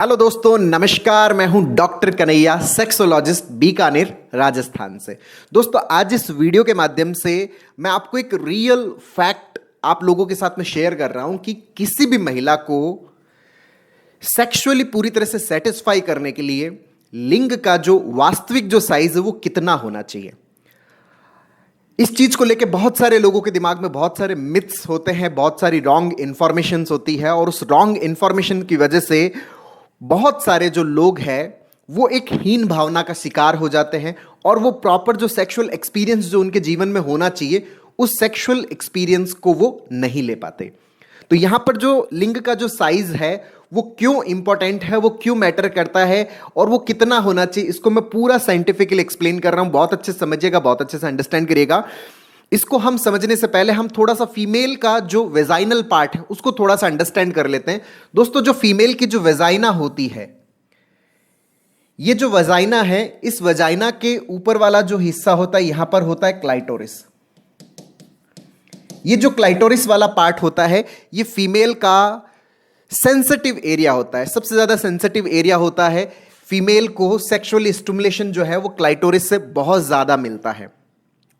Hello दोस्तों, नमस्कार। मैं हूं डॉक्टर कन्हैया, सेक्सोलॉजिस्ट, बीकानेर, राजस्थान से। दोस्तों, आज इस वीडियो के माध्यम से मैं आपको एक रियल फैक्ट आप लोगों के साथ में शेयर कर रहा हूं कि किसी भी महिला को सेक्सुअली पूरी तरह से सेटिस्फाई करने के लिए लिंग का जो वास्तविक जो साइज है वो कितना होना चाहिए। इस चीज को लेकर बहुत सारे लोगों के दिमाग में बहुत सारे मिथ्स होते हैं, बहुत सारी रॉन्ग इंफॉर्मेशन होती है और उस रॉन्ग इंफॉर्मेशन की वजह से बहुत सारे जो लोग हैं वो एक हीन भावना का शिकार हो जाते हैं और वो प्रॉपर जो सेक्सुअल एक्सपीरियंस जो उनके जीवन में होना चाहिए उस सेक्सुअल एक्सपीरियंस को वो नहीं ले पाते। तो यहां पर जो लिंग का जो साइज है वो क्यों इंपॉर्टेंट है, वो क्यों मैटर करता है और वो कितना होना चाहिए, इसको मैं पूरा साइंटिफिकली एक्सप्लेन कर रहा हूं। बहुत अच्छे से समझिएगा, बहुत अच्छे से अंडरस्टैंड करिएगा। इसको हम समझने से पहले हम थोड़ा सा फीमेल का जो वेजाइनल पार्ट है उसको थोड़ा सा अंडरस्टैंड कर लेते हैं। दोस्तों, जो फीमेल की जो वेजाइना होती है, ये जो वजाइना है, इस वजाइना के ऊपर वाला जो हिस्सा होता है यहां पर होता है क्लाइटोरिस। ये जो क्लाइटोरिस वाला पार्ट होता है ये फीमेल का सेंसिटिव एरिया होता है, सबसे ज्यादा सेंसिटिव एरिया होता है। फीमेल को सेक्सुअल स्टिमुलेशन जो है वो क्लाइटोरिस से बहुत ज्यादा मिलता है,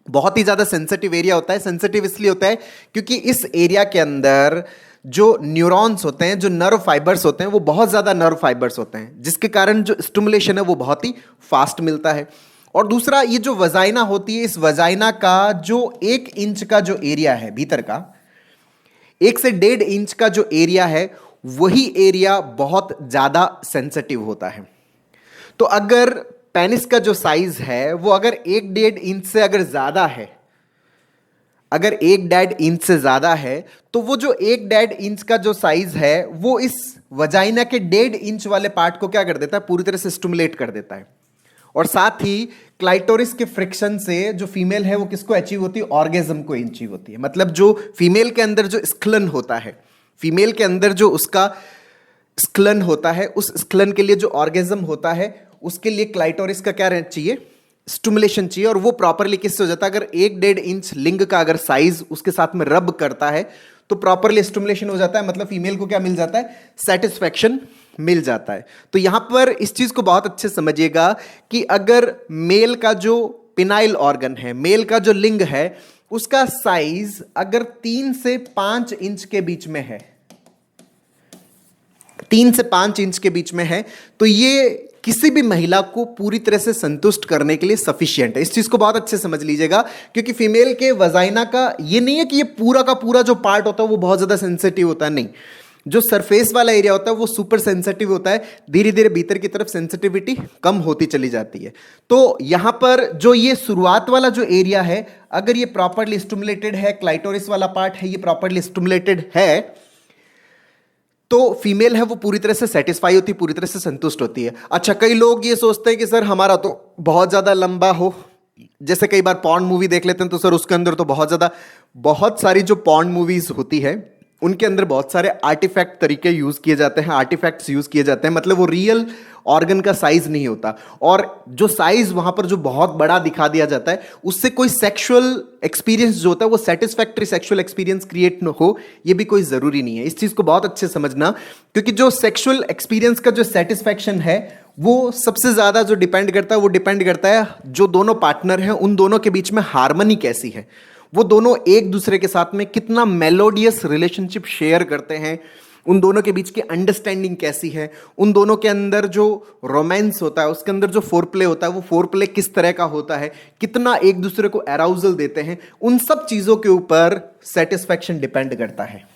बहुत ही ज्यादा सेंसिटिव एरिया होता है। सेंसिटिव इसलिए होता है क्योंकि इस एरिया के अंदर जो न्यूरॉन्स होते हैं, जो नर्व फाइबर्स होते हैं, वो बहुत ज्यादा नर्व फाइबर्स होते हैं, जिसके कारण जो स्टिमुलेशन है वो बहुत ही फास्ट मिलता है। और दूसरा, ये जो वजाइना होती है, इस वजाइना का जो 1 इंच का जो एरिया है भीतर का, 1 से 1.5 इंच का जो एरिया है, वही एरिया बहुत ज्यादा सेंसिटिव होता है। तो अगर पेनिस का जो साइज है वो अगर 1.5 इंच से अगर ज्यादा है, अगर 1.5 इंच से ज्यादा है, तो वो जो 1.5 इंच का जो साइज है वो इस वजाइना के 1.5 इंच वाले पार्ट को क्या कर देता है, पूरी तरह से स्टिमुलेट कर देता है। और साथ ही क्लाइटोरिस के फ्रिक्शन से जो फीमेल है वो किसको अचीव होती है, ऑर्गेज्म को अचीव होती है। मतलब जो फीमेल के अंदर जो स्खलन होता है, फीमेल के अंदर जो उसका स्खलन होता है, उस स्खलन के लिए जो ऑर्गेज्म होता है उसके लिए क्लाइटोरिस का क्या चाहिए, स्टिमुलेशन चाहिए। और वो प्रॉपरली किससे हो जाता है, अगर 1.5 इंच लिंग का अगर साइज उसके साथ में रब करता है तो प्रॉपरली स्टिमुलेशन हो जाता है। मतलब फीमेल को क्या मिल जाता है, सेटिस्फैक्शन मिल जाता है। तो यहां पर इस चीज को बहुत अच्छे समझिएगा कि अगर मेल का जो पिनाइल ऑर्गन है, मेल का जो लिंग है, उसका साइज अगर 3 से 5 इंच के बीच में है, 3 से 5 इंच के बीच में है, तो ये किसी भी महिला को पूरी तरह से संतुष्ट करने के लिए सफिशिएंट है। इस चीज को बहुत अच्छे से समझ लीजिएगा, क्योंकि फीमेल के वजाइना का ये नहीं है कि ये पूरा का पूरा जो पार्ट होता है वो बहुत ज्यादा सेंसिटिव होता है, नहीं। जो सरफेस वाला एरिया होता है वो सुपर सेंसिटिव होता है, धीरे धीरे भीतर की तरफ सेंसिटिविटी कम होती चली जाती है। तो यहां पर जो ये शुरुआत वाला जो एरिया है, अगर ये प्रॉपरली स्टिमुलेटेड है, क्लाइटोरिस वाला पार्ट है ये प्रॉपरली स्टिमुलेटेड है, तो फीमेल है वो पूरी तरह से सेटिस्फाई होती है, पूरी तरह से संतुष्ट होती है। अच्छा, कई लोग ये सोचते हैं कि सर हमारा तो बहुत ज्यादा लंबा हो, जैसे कई बार पॉर्न मूवी देख लेते हैं तो सर उसके अंदर तो बहुत सारी जो पॉर्न मूवीज होती है उनके अंदर बहुत सारे आर्टिफैक्ट तरीके यूज किए जाते हैं, आर्टिफैक्ट्स यूज किए जाते हैं। मतलब वो रियल ऑर्गन का साइज नहीं होता, और जो साइज वहां पर जो बहुत बड़ा दिखा दिया जाता है उससे कोई सेक्सुअल एक्सपीरियंस जो होता है वो सेटिस्फैक्टरी सेक्सुअल एक्सपीरियंस क्रिएट न हो, ये भी कोई जरूरी नहीं है। इस चीज को बहुत अच्छे से समझना, क्योंकि जो सेक्सुअल एक्सपीरियंस का जो सेटिस्फैक्शन है वो सबसे ज्यादा जो डिपेंड करता है वो डिपेंड करता है जो दोनों पार्टनर हैं उन दोनों के बीच में हार्मनी कैसी है, वो दोनों एक दूसरे के साथ में कितना मेलोडियस रिलेशनशिप शेयर करते हैं, उन दोनों के बीच की अंडरस्टैंडिंग कैसी है, उन दोनों के अंदर जो रोमांस होता है, उसके अंदर जो फोरप्ले होता है वो फोरप्ले किस तरह का होता है, कितना एक दूसरे को अराउजल देते हैं, उन सब चीजों के ऊपर सेटिस्फैक्शन डिपेंड करता है।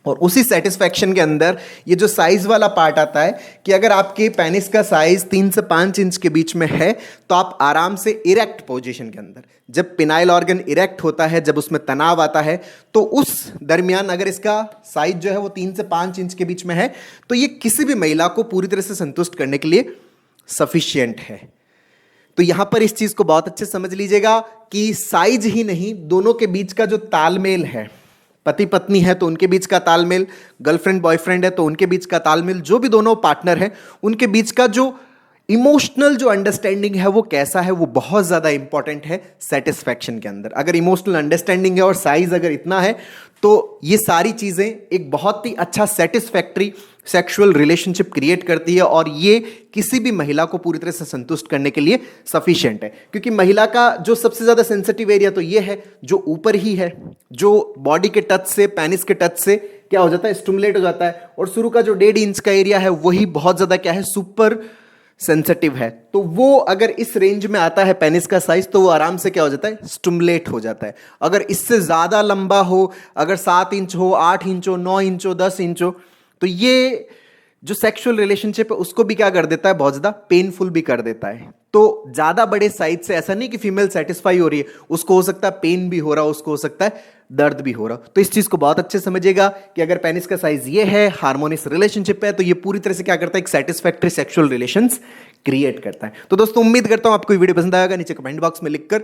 और उसी सेटिस्फैक्शन के अंदर ये जो साइज वाला पार्ट आता है कि अगर आपके पेनिस का साइज 3 से 5 इंच के बीच में है तो आप आराम से इरेक्ट पोजीशन के अंदर, जब पिनाइल ऑर्गन इरेक्ट होता है, जब उसमें तनाव आता है, तो उस दरमियान अगर इसका साइज जो है वो 3 से 5 इंच के बीच में है तो ये किसी भी महिला को पूरी तरह से संतुष्ट करने के लिए सफिशिएंट है। तो यहां पर इस चीज को बहुत अच्छे समझ लीजिएगा कि साइज ही नहीं, दोनों के बीच का जो तालमेल है, पति पत्नी है तो उनके बीच का तालमेल, गर्लफ्रेंड बॉयफ्रेंड है तो उनके बीच का तालमेल, जो भी दोनों पार्टनर हैं उनके बीच का जो इमोशनल जो अंडरस्टैंडिंग है वो कैसा है, वो बहुत ज़्यादा इंपॉर्टेंट है सेटिस्फैक्शन के अंदर। अगर इमोशनल अंडरस्टैंडिंग है और साइज अगर इतना है तो ये सारी चीज़ें एक बहुत ही अच्छा सेटिस्फैक्ट्री सेक्सुअल रिलेशनशिप क्रिएट करती है और ये किसी भी महिला को पूरी तरह से संतुष्ट करने के लिए सफिशिएंट है। क्योंकि महिला का जो सबसे ज़्यादा सेंसिटिव एरिया तो ये है जो ऊपर ही है, जो बॉडी के टच से, पेनिस के टच से क्या हो जाता है, स्टिमुलेट हो जाता है। और शुरू का जो 1.5 इंच का एरिया है वही बहुत ज़्यादा क्या है, सुपर सेंसिटिव है। तो वो अगर इस रेंज में आता है पेनिस का साइज तो वो आराम से क्या हो जाता है, स्टिमुलेट हो जाता है। अगर इससे ज़्यादा लंबा हो, अगर 7 इंच हो, 8 इंच हो, 9 इंच हो, 10 इंच हो, तो ये जो सेक्सुअल रिलेशनशिप है उसको भी क्या कर देता है, बहुत ज़्यादा पेनफुल भी कर देता है। तो ज़्यादा बड़े साइज से ऐसा नहीं कि फीमेल सेटिस्फाई हो रही है, उसको हो सकता है पेन भी हो रहा, उसको हो सकता है दर्द भी हो रहा। तो इस चीज़ को बहुत अच्छे समझिएगा कि अगर पेनिस का साइज ये है, हार्मोनियस रिलेशनशिप है, तो ये पूरी तरह से क्या करता है, एक सेटिस्फैक्टरी सेक्सुअल रिलेशंस क्रिएट करता है। तो दोस्तों उम्मीद करता हूं आपको ये वीडियो पसंद आएगा, नीचे कमेंट बॉक्स में लिखकर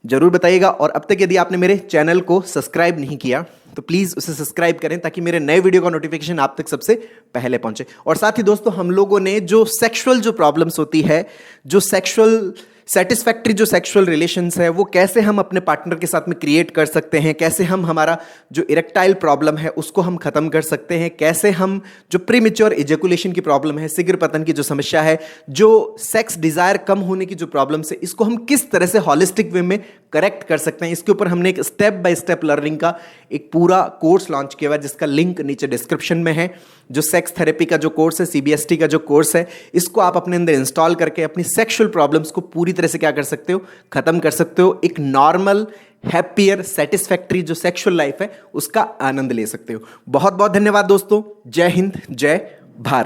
जरूर बताइएगा। और अब तक यदि आपने मेरे चैनल को सब्सक्राइब नहीं किया तो प्लीज़ उसे सब्सक्राइब करें ताकि मेरे नए वीडियो का नोटिफिकेशन आप तक सबसे पहले पहुंचे। और साथ ही दोस्तों हम लोगों ने जो सेक्सुअल जो प्रॉब्लम्स होती है, जो सेक्सुअल सेटिस्फैक्टरी जो सेक्सुअल रिलेशंस है वो कैसे हम अपने पार्टनर के साथ में क्रिएट कर सकते हैं, कैसे हम हमारा जो इरेक्टाइल प्रॉब्लम है उसको हम खत्म कर सकते हैं, कैसे हम जो प्रीमेच्योर इजैकुलेशन की प्रॉब्लम है, शीघ्र पतन की जो समस्या है, जो सेक्स डिजायर कम होने की जो प्रॉब्लम्स है, इसको हम किस तरह से हॉलिस्टिक वे में करेक्ट कर सकते हैं, इसके ऊपर हमने एक स्टेप बाय स्टेप लर्निंग का एक पूरा कोर्स लॉन्च किया हुआ है जिसका लिंक नीचे डिस्क्रिप्शन में है। जो सेक्स थेरेपी का जो कोर्स है, CBST का जो कोर्स है, इसको आप अपने अंदर इंस्टॉल करके अपनी सेक्सुअल प्रॉब्लम्स को पूरी तरह से क्या कर सकते हो, खत्म कर सकते हो। एक नॉर्मल हैप्पियर सेटिस्फैक्टरी जो सेक्सुअल लाइफ है उसका आनंद ले सकते हो। बहुत बहुत धन्यवाद दोस्तों। जय हिंद, जय भारत।